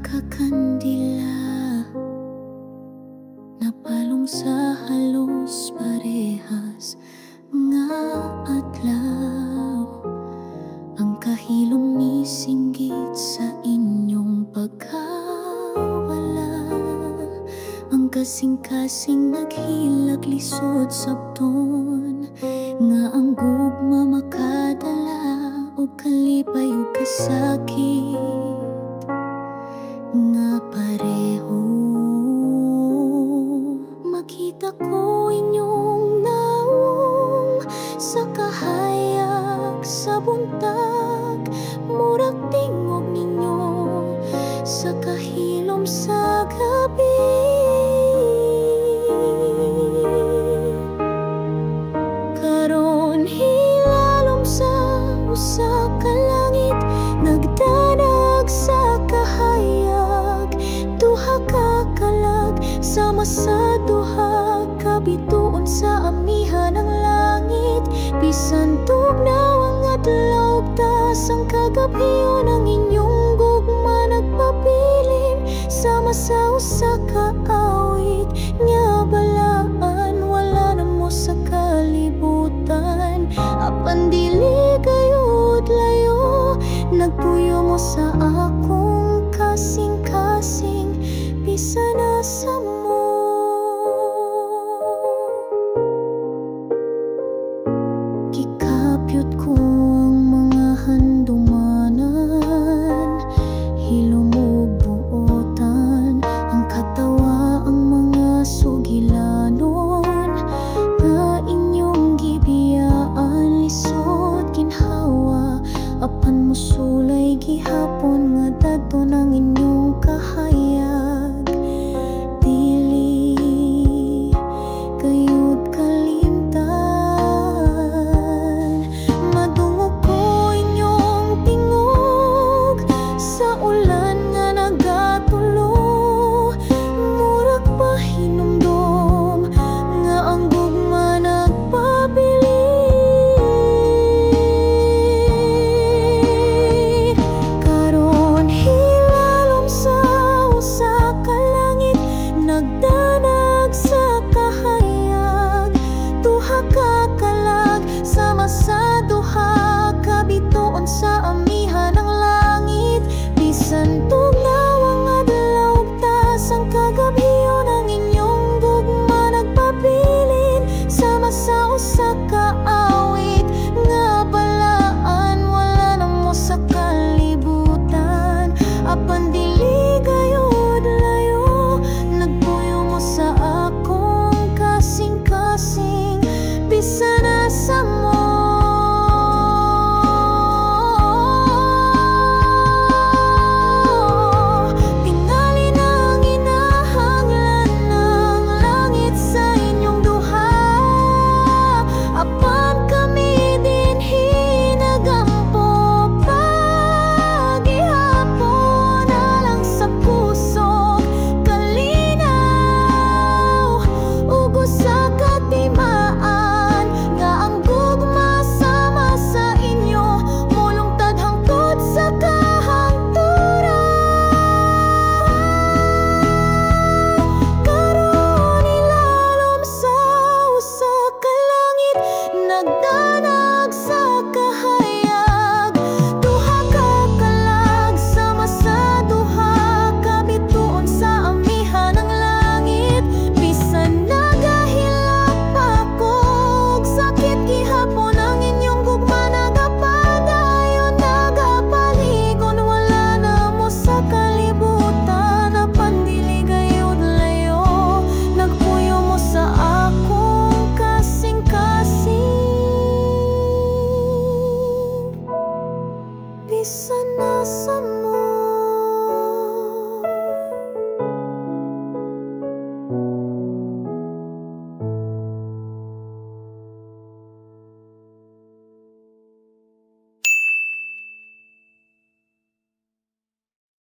kakandila, napalong sa halos parehas nga adlaw. Ang kahilom ni singgit sa inyong pagkawala, ang kasing-kasing naghilag lisod sabton, nga ang gugma makadala o kalipay o kasakit nga pareho. Makita ko inyong naong sa kahayag sa buntag, murag tingog ninyo sa kahilom sa gabi. Karon hilalom sa usa ka langit, nagdanag sa kahayag, duha ka kalag sama sa duha ka bituon sa amihan ng langit. Bisan tugnaw ang adlaw tas ang kagabion, ang inyong gugma nagpabilin sama sa usa ka awit nga balaan. Wala na mo sa kalibutan, apan dili gayud layo, nagpuyo mo sa akong kasing-kasing. Bisan